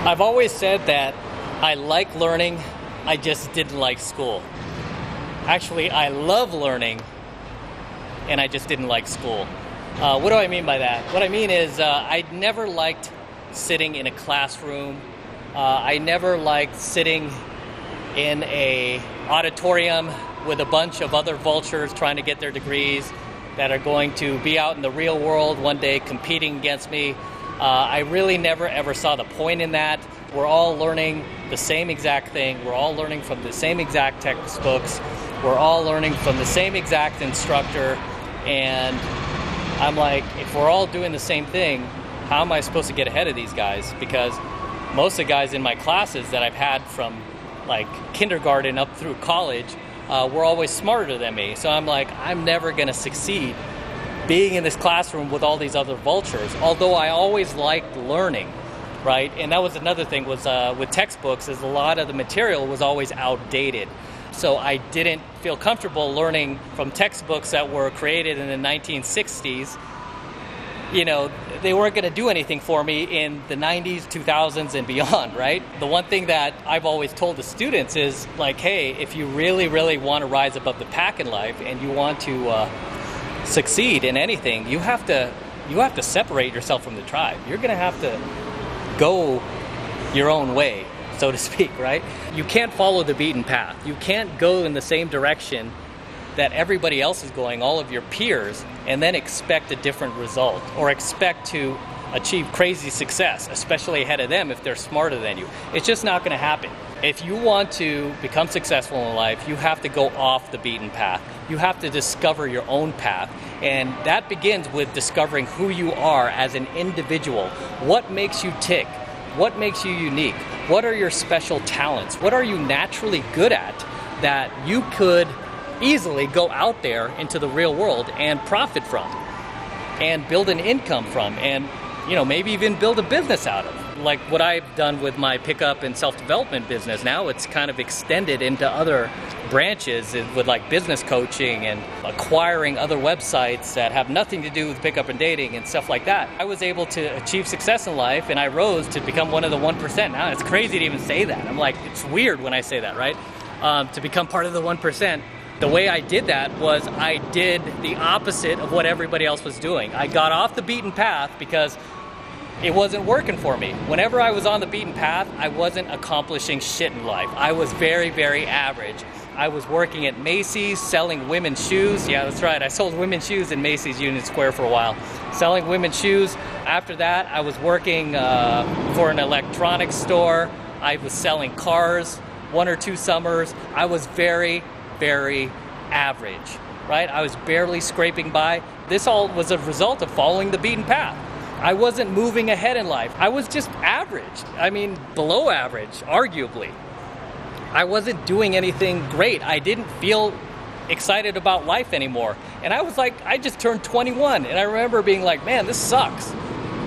I've always said that I like learning, I just didn't like school. Actually, I love learning, and I just didn't like school. What do I mean by that? What I mean is I never liked sitting in a classroom. I never liked sitting in a auditorium with a bunch of other vultures trying to get their degrees that are going to be out in the real world one day competing against me. I really never ever saw the point in that. We're all learning the same exact thing. We're all learning from the same exact textbooks. We're all learning from the same exact instructor. And I'm like, if we're all doing the same thing, how am I supposed to get ahead of these guys? Because most of the guys in my classes that I've had from like kindergarten up through college were always smarter than me. So I'm like, I'm never going to succeed being in this classroom with all these other vultures, although I always liked learning, right? And that was another thing was with textbooks is a lot of the material was always outdated. So I didn't feel comfortable learning from textbooks that were created in the 1960s. You know, they weren't going to do anything for me in the 90s, 2000s, and beyond, right? The one thing that I've always told the students is like, hey, if you really, really want to rise above the pack in life and you want to succeed in anything, you have to separate yourself from the tribe. You're going to have to go your own way, so to speak, right? You can't follow the beaten path. You can't go in the same direction that everybody else is going, all of your peers, and then expect a different result or expect to achieve crazy success, especially ahead of them if they're smarter than you. It's just not going to happen. If you want to become successful in life, you have to go off the beaten path. You have to discover your own path. And that begins with discovering who you are as an individual. What makes you tick? What makes you unique? What are your special talents? What are you naturally good at that you could easily go out there into the real world and profit from and build an income from and, you know, maybe even build a business out of? Like what I've done with my pickup and self-development business, now it's kind of extended into other branches with like business coaching and acquiring other websites that have nothing to do with pickup and dating and stuff like that. I was able to achieve success in life and I rose to become one of the 1%. Now it's crazy to even say that. I'm like, it's weird when I say that, right? To become part of the 1%. The way I did that was I did the opposite of what everybody else was doing. I got off the beaten path because it wasn't working for me. Whenever I was on the beaten path, I wasn't accomplishing shit in life. I was very, very average. I was working at Macy's selling women's shoes. Yeah, that's right. I sold women's shoes in Macy's Union Square for a while. Selling women's shoes. After that, I was working for an electronics store. I was selling cars 1 or 2 summers. I was very, very average, right? I was barely scraping by. This all was a result of following the beaten path. I wasn't moving ahead in life. I was just average. I mean, below average, arguably. I wasn't doing anything great. I didn't feel excited about life anymore. And I was like, I just turned 21. And I remember being like, man, this sucks.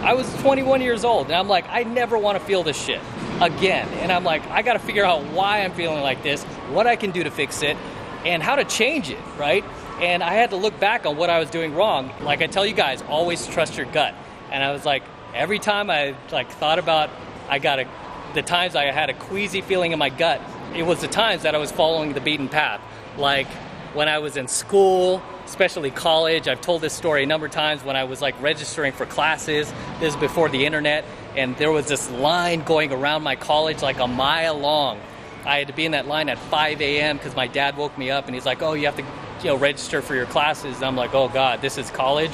I was 21 years old. And I'm like, I never want to feel this shit again. And I'm like, I got to figure out why I'm feeling like this, what I can do to fix it, and how to change it, right? And I had to look back on what I was doing wrong. Like I tell you guys, always trust your gut. And I was like, every time I thought about, the times I had a queasy feeling in my gut, it was the times that I was following the beaten path. Like when I was in school, especially college, I've told this story a number of times when I was like registering for classes. This is before the internet, and there was this line going around my college like a mile long. I had to be in that line at 5 a.m. because my dad woke me up and he's like, oh, you have to register for your classes. And I'm like, oh God, this is college?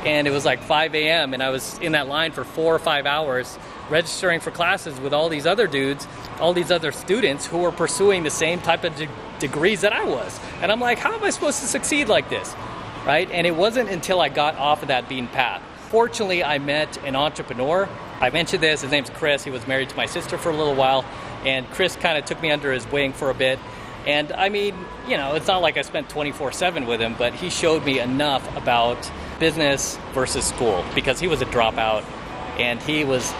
And it was like 5 a.m. and I was in that line for 4 or 5 hours registering for classes with all these other dudes, all these other students who were pursuing the same type of degrees that I was. And I'm like, how am I supposed to succeed like this, right? And it wasn't until I got off of that beaten path. Fortunately, I met an entrepreneur. I mentioned this, his name's Chris. He was married to my sister for a little while. And Chris kind of took me under his wing for a bit. And I mean, it's not like I spent 24/7 with him, but he showed me enough about business versus school because he was a dropout and he was,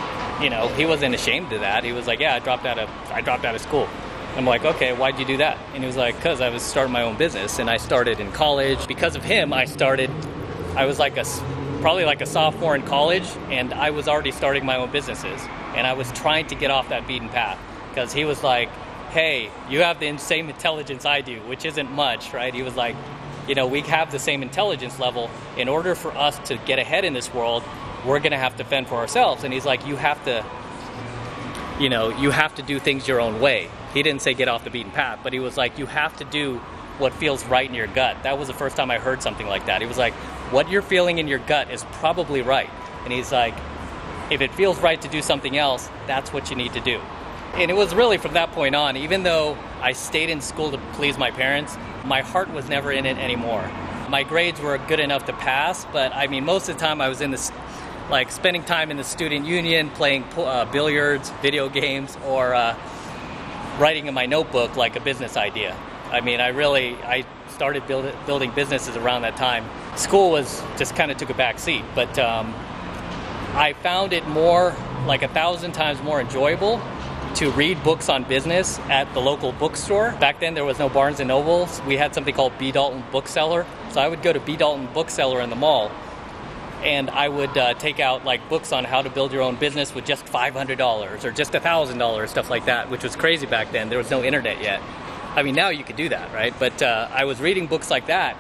he wasn't ashamed of that. He was like, yeah, I dropped out of school. I'm like, okay, why'd you do that? And he was like, because I was starting my own business and I started in college. Because of him, I was like probably like a sophomore in college and I was already starting my own businesses. And I was trying to get off that beaten path because he was like, hey, you have the same intelligence I do, which isn't much, right? He was like, we have the same intelligence level. In order for us to get ahead in this world, we're going to have to fend for ourselves. And he's like, you have to do things your own way. He didn't say get off the beaten path, but he was like, you have to do what feels right in your gut. That was the first time I heard something like that. He was like, what you're feeling in your gut is probably right. And he's like, if it feels right to do something else, that's what you need to do. And it was really from that point on, even though I stayed in school to please my parents, my heart was never in it anymore. My grades were good enough to pass, but I mean, most of the time I was in this, like spending time in the student union, playing billiards, video games, or writing in my notebook like a business idea. I mean, I started building businesses around that time. School was just kind of took a back seat, but I found it more, like 1,000 times more enjoyable to read books on business at the local bookstore. Back then there was no Barnes & Nobles. We had something called B. Dalton Bookseller. So I would go to B. Dalton Bookseller in the mall, and I would take out like books on how to build your own business with just $500 or just $1,000, stuff like that, which was crazy back then. There was no internet yet. I mean, now you could do that, right? But I was reading books like that,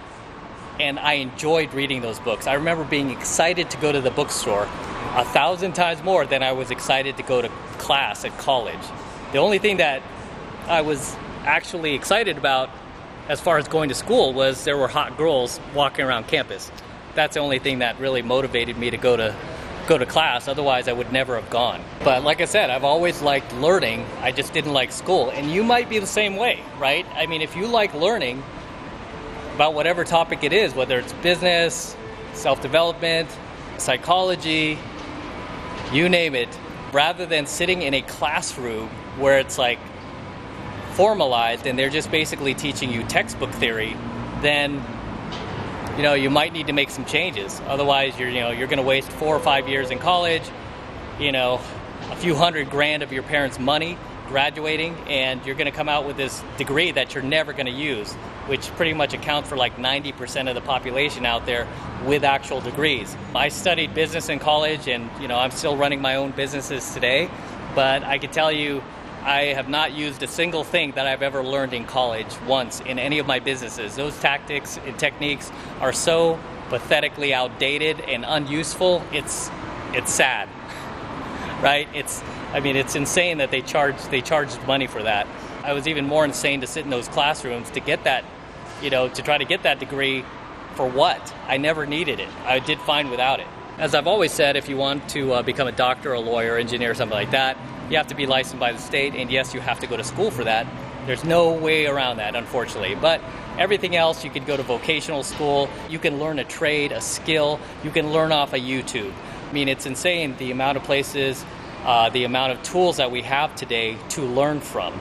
and I enjoyed reading those books. I remember being excited to go to the bookstore 1,000 times more than I was excited to go to class at college. The only thing that I was actually excited about as far as going to school was there were hot girls walking around campus. That's the only thing that really motivated me to go to class. Otherwise, I would never have gone. But like I said, I've always liked learning. I just didn't like school. And you might be the same way, right? I mean, if you like learning about whatever topic it is, whether it's business, self-development, psychology, you name it, rather than sitting in a classroom where it's like formalized and they're just basically teaching you textbook theory, then you might need to make some changes. Otherwise, you're going to waste 4 or 5 years in college, a few $100,000 of your parents' money graduating, and you're going to come out with this degree that you're never going to use, which pretty much accounts for like 90% of the population out there with actual degrees. I studied business in college, and I'm still running my own businesses today, but I can tell you I have not used a single thing that I've ever learned in college once in any of my businesses. Those tactics and techniques are so pathetically outdated and unuseful. It's sad, right? It's insane that they charged money for that. I was even more insane to sit in those classrooms to get that, to try to get that degree. For what? I never needed it. I did fine without it. As I've always said, if you want to become a doctor, a lawyer, engineer, something like that, you have to be licensed by the state, and yes, you have to go to school for that. There's no way around that, unfortunately. But everything else, you could go to vocational school, you can learn a trade, a skill, you can learn off of YouTube. I mean, it's insane the amount of places, the amount of tools that we have today to learn from.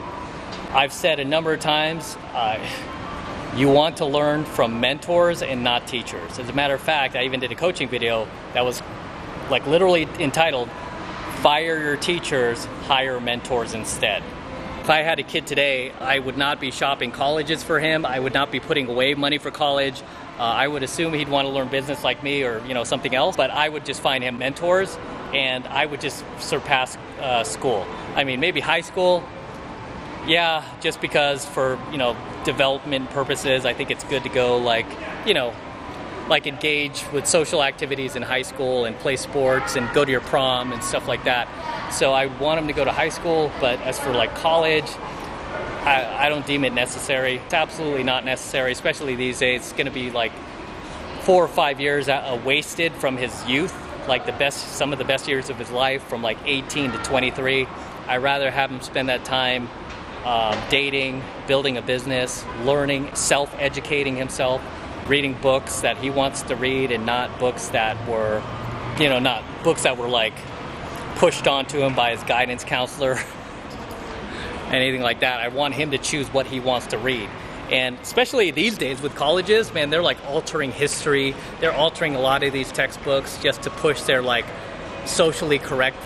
I've said a number of times, you want to learn from mentors and not teachers. As a matter of fact, I even did a coaching video that was like literally entitled, Fire Your Teachers, Hire Mentors Instead. If I had a kid today, I would not be shopping colleges for him. I would not be putting away money for college. I would assume he'd want to learn business like me or something else, but I would just find him mentors, and I would just surpass school. I mean, maybe high school, yeah, just because for, development purposes, I think it's good to go like engage with social activities in high school and play sports and go to your prom and stuff like that. So I want them to go to high school, but as for like college, I don't deem it necessary. It's absolutely not necessary, especially these days. It's going to be like 4 or 5 years wasted from his youth, like some of the best years of his life, from like 18 to 23. I'd rather have him spend that time dating, building a business, learning, self-educating himself, reading books that he wants to read, and not books that were, like pushed onto him by his guidance counselor, anything like that. I want him to choose what he wants to read. And especially these days with colleges, man, they're like altering history. They're altering a lot of these textbooks just to push their like socially correct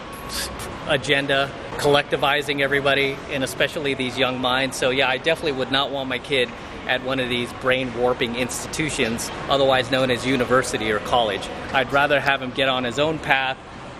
agenda, collectivizing everybody, and especially these young minds. So yeah, I definitely would not want my kid at one of these brain warping institutions, otherwise known as university or college. I'd rather have him get on his own path,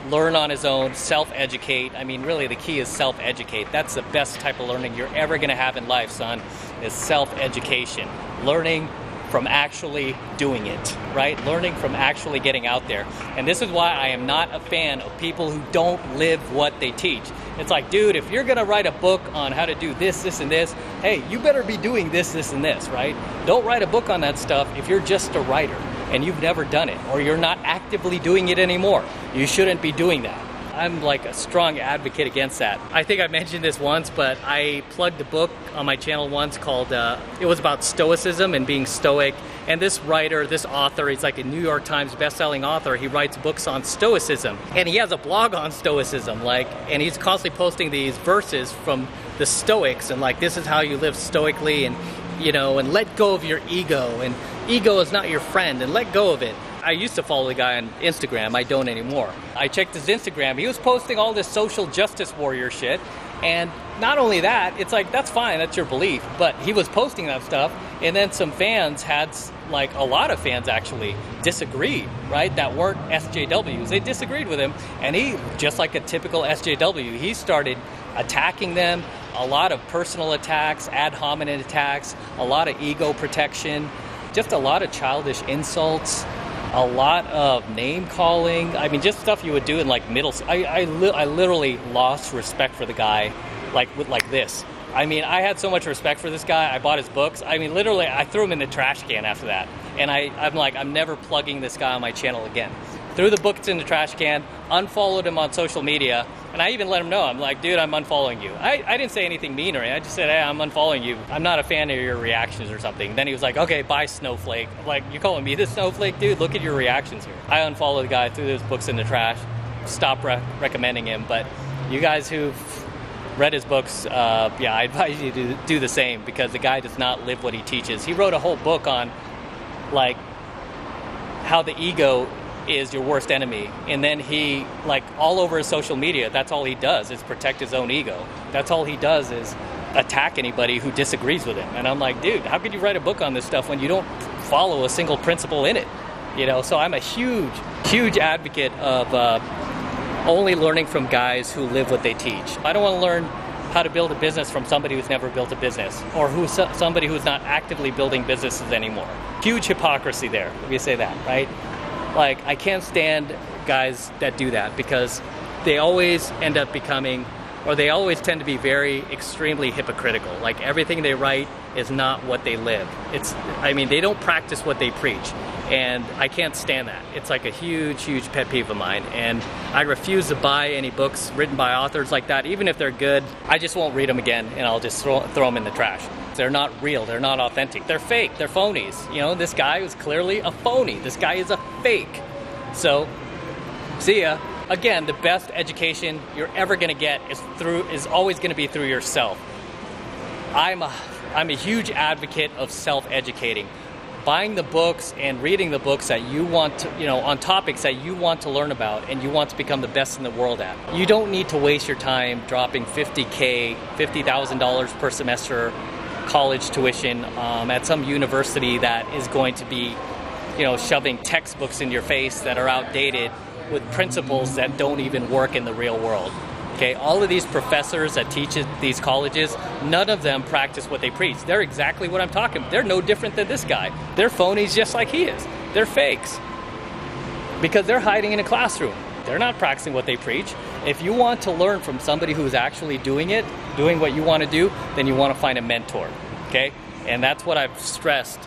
learn on his own, self-educate. I mean, really, the key is self-educate. That's the best type of learning you're ever going to have in life, son, is self-education. Learning from actually doing it, right? Learning from actually getting out there. And this is why I am not a fan of people who don't live what they teach. It's like, dude, if you're gonna write a book on how to do this, this, and this, hey, you better be doing this, this, and this, right? Don't write a book on that stuff if you're just a writer and you've never done it, or you're not actively doing it anymore. You shouldn't be doing that. I'm like a strong advocate against that. I think I mentioned this once, but I plugged a book on my channel once called, it was about stoicism and being stoic. And this writer, this author, he's like a New York Times bestselling author. He writes books on stoicism. And he has a blog on stoicism, and he's constantly posting these verses from the Stoics, and like, this is how you live stoically, and, and let go of your ego, and ego is not your friend, and let go of it. I used to follow the guy on Instagram. I don't anymore. I checked his Instagram. He was posting all this social justice warrior shit. And not only that, it's like, that's fine, that's your belief. But he was posting that stuff, and then some fans had, like a lot of fans actually, disagreed, right? That weren't SJWs. They disagreed with him. And he, just like a typical SJW, he started attacking them. A lot of personal attacks, ad hominem attacks, a lot of ego protection, just a lot of childish insults. A lot of name calling. I mean, just stuff you would do in like middle school. I literally lost respect for the guy, like this. I mean, I had so much respect for this guy. I bought his books. I mean, literally, I threw him in the trash can after that. And I'm like, I'm never plugging this guy on my channel again. Threw the books in the trash can, unfollowed him on social media, and I even let him know. I'm like, dude, I'm unfollowing you. I didn't say anything mean or anything. I just said, hey, I'm unfollowing you. I'm not a fan of your reactions or something. Then he was like, okay, bye, snowflake. I'm like, you calling me this snowflake? Dude, look at your reactions here. I unfollowed the guy, threw his books in the trash, stopped recommending him. But you guys who've read his books, I advise you to do the same, because the guy does not live what he teaches. He wrote a whole book on, like, how the ego is your worst enemy, and then he, like, all over his social media, that's all he does is protect his own ego. That's all he does is attack anybody who disagrees with him. And I'm like, dude, how could you write a book on this stuff when you don't follow a single principle in it? So I'm a huge advocate of only learning from guys who live what they teach. I don't want to learn how to build a business from somebody who's never built a business, or somebody who's not actively building businesses anymore. Huge hypocrisy there, if you say that, right? Like, I can't stand guys that do that, because they always end up becoming, or they always tend to be very extremely hypocritical. Like, everything they write is not what they live. They don't practice what they preach. And I can't stand that. It's like a huge pet peeve of mine. And I refuse to buy any books written by authors like that. Even if they're good, I just won't read them again, and I'll just throw them in the trash. They're not real. They're not authentic. They're fake. They're phonies. This guy was clearly a phony. This guy is a fake. So, see ya. Again, the best education you're ever going to get is always going to be through yourself. I'm a huge advocate of self-educating. Buying the books and reading the books that you want to, on topics that you want to learn about and you want to become the best in the world at. You don't need to waste your time dropping $50,000 per semester college tuition at some university that is going to be, shoving textbooks in your face that are outdated with principles that don't even work in the real world. Okay, all of these professors that teach at these colleges, none of them practice what they preach. They're exactly what I'm talking about. They're no different than this guy. They're phonies just like he is. They're fakes. Because they're hiding in a classroom. They're not practicing what they preach. If you want to learn from somebody who's actually doing what you want to do, then you want to find a mentor. Okay? And that's what I've stressed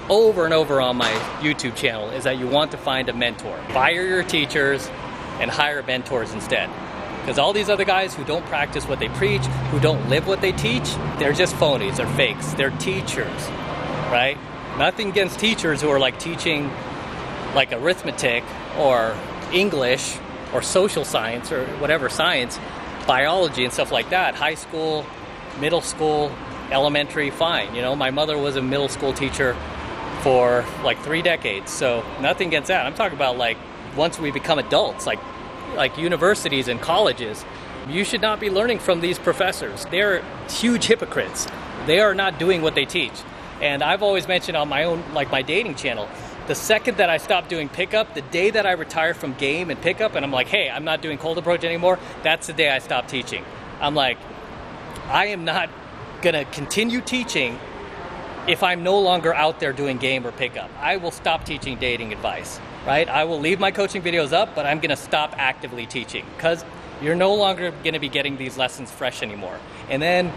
over and over on my YouTube channel, is that you want to find a mentor. Fire your teachers and hire mentors instead. Because all these other guys who don't practice what they preach, who don't live what they teach, they're just phonies, they're fakes, they're teachers, right? Nothing against teachers who are like teaching like arithmetic or English or social science or whatever science, biology and stuff like that. High school, middle school, elementary, fine. My mother was a middle school teacher for like 3 decades, so nothing against that. I'm talking about like once we become adults, like universities and colleges, you should not be learning from these professors. They're huge hypocrites. They are not doing what they teach. And I've always mentioned on my own, like my dating channel, The second that I stop doing pickup, the day that I retire from game and pickup, and I'm like, hey, I'm not doing cold approach anymore, that's the day I stop teaching. I'm like, I am not gonna continue teaching if I'm no longer out there doing game or pickup. I will stop teaching dating advice, right? I will leave my coaching videos up, but I'm gonna stop actively teaching because you're no longer gonna be getting these lessons fresh anymore. And then,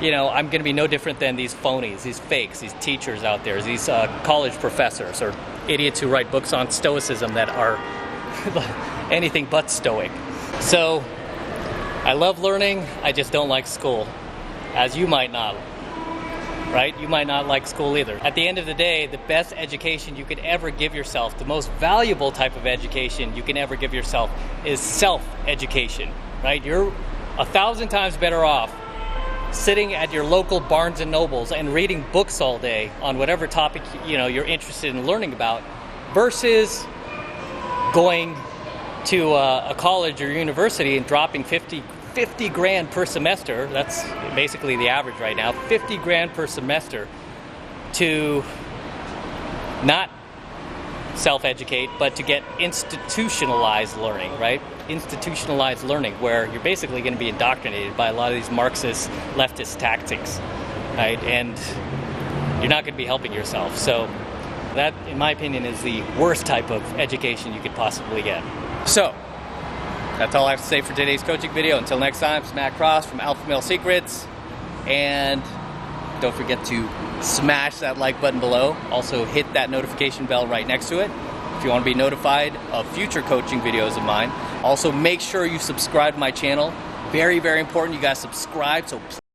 you know, I'm going to be no different than these phonies, these fakes, these teachers out there, these college professors or idiots who write books on stoicism that are anything but stoic. So I love learning. I just don't like school, as you might not, right? You might not like school either. At the end of the day, the best education you could ever give yourself, the most valuable type of education you can ever give yourself is self-education, right? You're 1,000 times better off sitting at your local Barnes and Nobles and reading books all day on whatever topic you're interested in learning about versus going to a college or university and dropping 50 grand per semester. That's basically the average right now, 50 grand per semester to not self-educate, but to get institutionalized learning, right? Institutionalized learning, where you're basically going to be indoctrinated by a lot of these Marxist, leftist tactics, right? And you're not going to be helping yourself. So that, in my opinion, is the worst type of education you could possibly get. So that's all I have to say for today's coaching video. Until next time, it's Matt Cross from Alpha Male Secrets. And don't forget to smash that like button below. Also hit that notification bell right next to it if you want to be notified of future coaching videos of mine. Also make sure you subscribe to my channel. Very, very important you guys subscribe. So